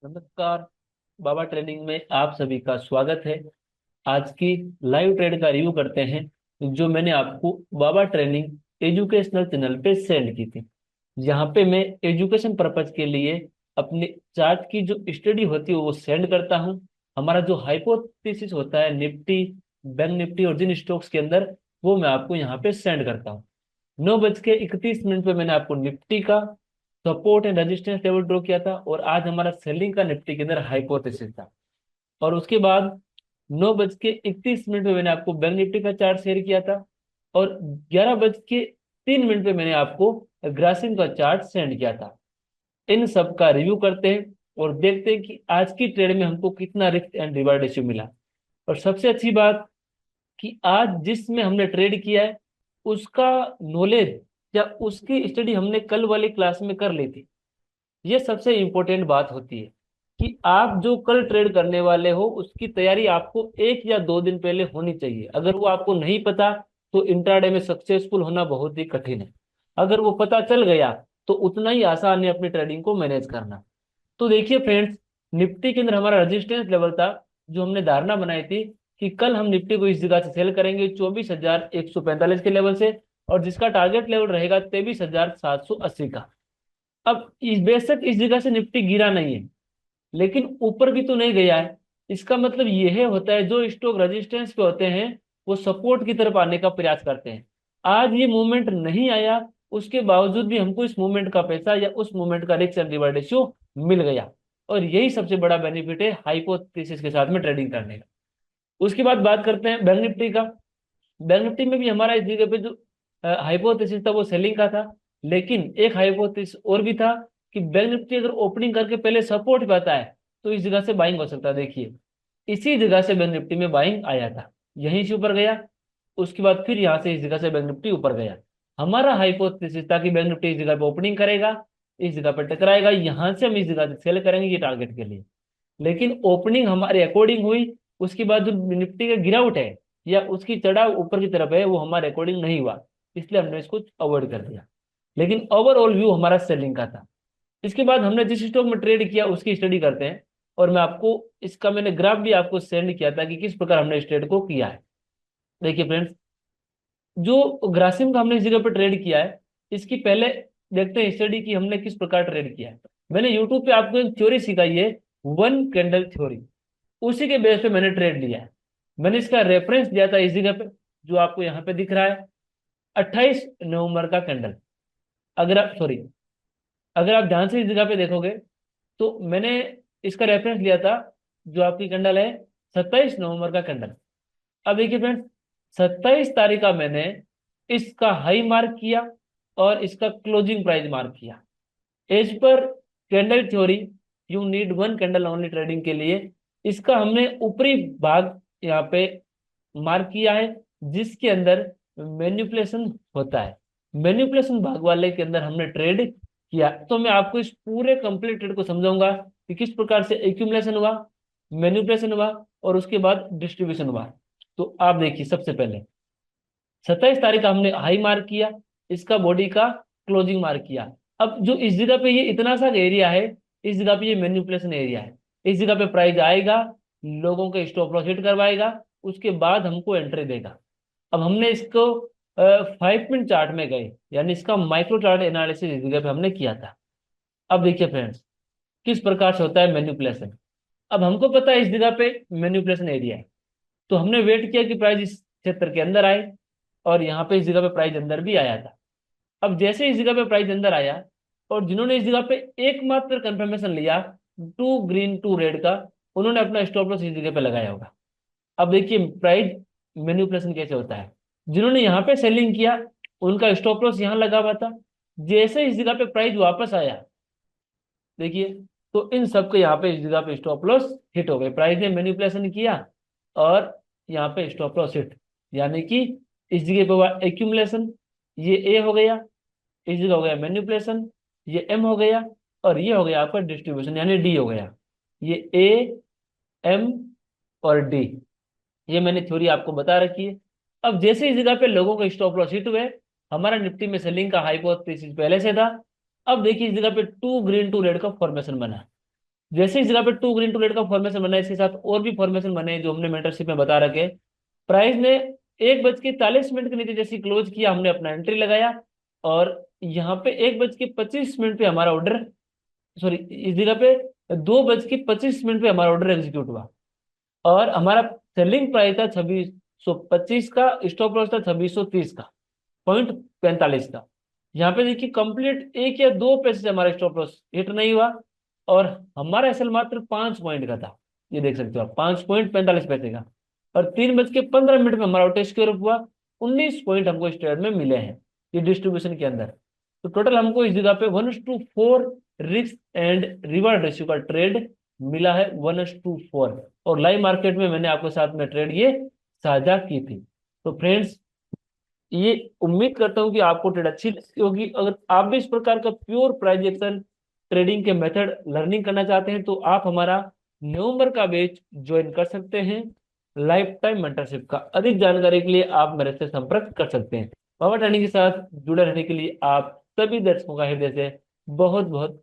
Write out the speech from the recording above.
नमस्कार। बाबा ट्रेनिंग में आप सभी का स्वागत है। आज की लाइव ट्रेड का रिव्यू करते हैं जो मैंने आपको बाबा ट्रेनिंग एजुकेशनल चैनल पे सेंड की थी। यहाँ पे मैं एजुकेशन पर्पज के लिए अपने चार्ट की जो स्टडी होती है वो सेंड करता हूँ। हमारा जो हाइपोथेसिस होता है निफ्टी, बैंक निफ्टी और जिन स्टॉक्स के अंदर, वो मैं आपको यहाँ पे सेंड करता हूँ। 9:31 पे मैंने आपको निफ्टी का support and resistance level draw किया था और आज हमारा सेलिंग का निफ्टी के अंदर हाइपोथेसिस था। और उसके बाद 9:31 पे मैंने आपको बैंक निफ्टी का चार्ट शेयर किया था और 11:03 पे मैंने आपको ग्रासिम का चार्ट सेंड किया था। इन सब का रिव्यू करते हैं और देखते हैं कि आज की ट्रेड में हमको कितना रिस्क एंड रिवार्ड रेशियो मिला। और सबसे अच्छी बात कि आज जिसमें हमने ट्रेड किया है उसका नॉलेज या उसकी स्टडी हमने कल वाली क्लास में कर ली थी। ये सबसे इंपॉर्टेंट बात होती है कि आप जो कल ट्रेड करने वाले हो उसकी तैयारी आपको 1 या 2 दिन पहले होनी चाहिए। अगर वो आपको नहीं पता तो इंट्राडे में सक्सेसफुल होना बहुत ही कठिन है। अगर वो पता चल गया तो उतना ही आसान है अपनी ट्रेडिंग को मैनेज करना। तो देखिए फ्रेंड्स, निफ्टी के अंदर हमारा रेजिस्टेंस लेवल था जो हमने धारणा बनाई थी कि कल हम निफ्टी को इस जगह से सेल करेंगे 24,145 के लेवल से, और जिसका टारगेट लेवल रहेगा 23,780 का। अब बेशक इस जगह से निफ्टी गिरा नहीं है लेकिन ऊपर भी तो नहीं गया है। इसका मतलब यह होता है जो स्टॉक रेजिस्टेंस पे होते हैं वो सपोर्ट की तरफ आने का प्रयास करते हैं। आज ये मूवमेंट नहीं आया, उसके बावजूद भी हमको इस मूवमेंट का पैसा या उस मूवमेंट का रिस्क एंड रिवॉर्ड रेशियो मिल गया। और यही सबसे बड़ा बेनिफिट है हाइपोथेसिस के साथ में ट्रेडिंग करने का। उसके बाद बात करते हैं बैंक निफ्टी का। बैंक निफ्टी में भी हमारा इस जगह पे जो हाइपोथेसिस था वो सेलिंग का था। लेकिन एक हाइपोथेसिस और भी था कि बैंक निफ्टी अगर ओपनिंग करके पहले सपोर्ट पे आता है तो इस जगह से बाइंग हो सकता है। देखिए, इसी जगह से बैंक निफ्टी में बाइंग आया था, यहीं से ऊपर गया। उसके बाद फिर यहाँ से इस जगह से बैंक निफ्टी ऊपर गया। हमारा हाइपोथेसिस था कि बैंक निफ्टी इस जगह पे ओपनिंग करेगा, इस जगह पे टकराएगा, यहाँ से हम इस जगह से सेल करेंगे ये टारगेट के लिए। लेकिन ओपनिंग हमारे अकॉर्डिंग हुई, उसके बाद जो निफ्टी का गिरावट है या उसकी चढ़ाव ऊपर की तरफ है वो हमारे अकॉर्डिंग नहीं हुआ, इसलिए हमने इसको अवॉइड कर दिया। लेकिन ओवरऑल व्यू हमारा सेलिंग का था। इसके बाद हमने जिस स्टॉक में ट्रेड किया उसकी स्टडी करते हैं। और मैं आपको इसका मैंने ग्राफ भी आपको सेंड किया था कि किस प्रकार हमने इस ट्रेड को किया है। देखिए फ्रेंड्स, जो ग्रासिम का हमने इस जगह पर ट्रेड किया है इसकी पहले देखते हैं स्टडी की हमने किस प्रकार ट्रेड किया है। मैंने यूट्यूब पे आपको एक थ्योरी सिखाई है, वन कैंडल थ्योरी। उसी के बेस पे मैंने ट्रेड लिया है। मैंने इसका रेफरेंस दिया था इस जगह पे जो आपको यहाँ पे दिख रहा है, 28 नवंबर का कैंडल। अगर आप सॉरी अगर आप ध्यान से इस जगह पे देखोगे तो मैंने इसका रेफरेंस लिया था जो आपकी कैंडल है 27 नवंबर का कैंडल। अब देखिए फ्रेंड्स, 27 तारीख का मैंने इसका हाई मार्क किया और इसका क्लोजिंग प्राइस मार्क किया। As per candle theory you need one candle only trading के लिए इसका हमने ऊपरी भाग यहाँ पे मार्क किया है जिसके अंदर मैनिपुलेशन होता है। मैनिपुलेशन भाग वाले के अंदर हमने ट्रेड किया। तो मैं आपको इस पूरे कंप्लीट ट्रेड को समझाऊंगा कि किस प्रकार से एक्यूमुलेशन हुआ, मैनिपुलेशन हुआ और उसके बाद डिस्ट्रीब्यूशन हुआ। तो आप देखिए, सबसे पहले 27 तारीख का हमने हाई मार्क किया, इसका बॉडी का क्लोजिंग मार्क किया। अब जो इस जगह पे ये इतना सा एरिया है, इस जगह पे ये मैनिपुलेशन एरिया है। इस जगह पे प्राइस आएगा, लोगों के स्टॉप लॉस हिट करवाएगा, उसके बाद हमको एंट्री देगा। अब हमने इसको 5 मिनट चार्ट में गए, यानी इसका माइक्रो चार्ट एनालिसिस इस जगह पे हमने किया था। अब देखिए फ्रेंड्स, किस प्रकार से होता है मैनिपुलेशन। अब हमको पता है इस जगह पे मैनिपुलेशन एरिया है, तो हमने वेट किया कि प्राइस इस क्षेत्र के अंदर आए और यहाँ पे इस जगह पे प्राइस अंदर भी आया था। अब जैसे इस जगह पे प्राइस अंदर आया और जिन्होंने इस जगह पे एकमात्र कंफर्मेशन लिया टू ग्रीन टू रेड का, उन्होंने अपना स्टॉप लॉस इस जगह पे लगाया होगा। अब देखिए प्राइस मैनिपुलेशन कैसे होता है। जिन्होंने यहाँ पे सेलिंग किया उनका स्टॉप लॉस यहाँ लगा हुआ था। जैसे इस जगह पे प्राइस वापस आया, देखिए, तो इन सबके यहाँ पे इस जगह पे स्टॉप लॉस हिट हो गए। प्राइस ने मैनिपुलेशन किया और यहाँ पे स्टॉप लॉस हिट, यानी कि इस जगह पे हुआ एक्यूमुलेशन, ये ए हो गया, इस जगह हो गया मैनिपुलेशन, ये एम हो गया, और ये हो गया आपका डिस्ट्रीब्यूशन यानी डी हो गया। ये ए, एम और डी, ये मैंने थ्योरी आपको बता रखी है। अब जैसे इस जगह पे लोगों के स्टॉप लॉस हिट हुए, हमारा निफ्टी में सेलिंग का हाइपोथेसिस पहले से था। अब देखिए इस जगह पे टू ग्रीन टू रेड का फॉर्मेशन बना। जैसे इस जगह पे टू ग्रीन टू रेड का फॉर्मेशन बना है, इसके साथ और भी फॉर्मेशन बने हैं जो हमने मेंटरशिप में बता रखे। प्राइस ने 1:41 के नीचे जैसे क्लोज किया, हमने अपना एंट्री लगाया, और यहाँ पे 1:25 पे हमारा ऑर्डर, सॉरी, इस जगह पे 2:25 पे हमारा ऑर्डर एग्जीक्यूट हुआ, और हमारा सेलिंग प्राइस था 2625 का, स्टॉप लॉस था 2630 का, 0.45 का। यहाँ पे देखिए कंप्लीट एक या दो पैसे से हमारा स्टॉप लॉस हिट नहीं हुआ, और हमारा एसएल मात्र 5 पॉइंट का था। ये देख सकते हो आप, 5.45 पैसे का, और 3:15 में हमारा ऑटो स्क्वायर हुआ। 19 पॉइंट हमको इस ट्रेड में मिले हैं, ये डिस्ट्रीब्यूशन के अंदर। तो टोटल हमको इस जगह पे 1:4 रिस्क एंड रिवार्ड रेशियो का ट्रेड मिला है, 1:4। और लाइव मार्केट में मैंने आपके साथ में ट्रेड ये साझा की थी। तो फ्रेंड्स, ये उम्मीद करता हूँ कि आपको ट्रेड अच्छी लगी होगी। अगर आप भी इस प्रकार का प्योर प्राइस एक्शन ट्रेडिंग के मेथड लर्निंग करना चाहते हैं तो आप हमारा नवंबर का बैच ज्वाइन कर सकते हैं, लाइफ टाइम मेंटरशिप का। अधिक जानकारी के लिए आप मेरे से संपर्क कर सकते हैं। पावर ट्रेनिंग के साथ जुड़े रहने के लिए आप सभी दर्शकों का हृदय से बहुत बहुत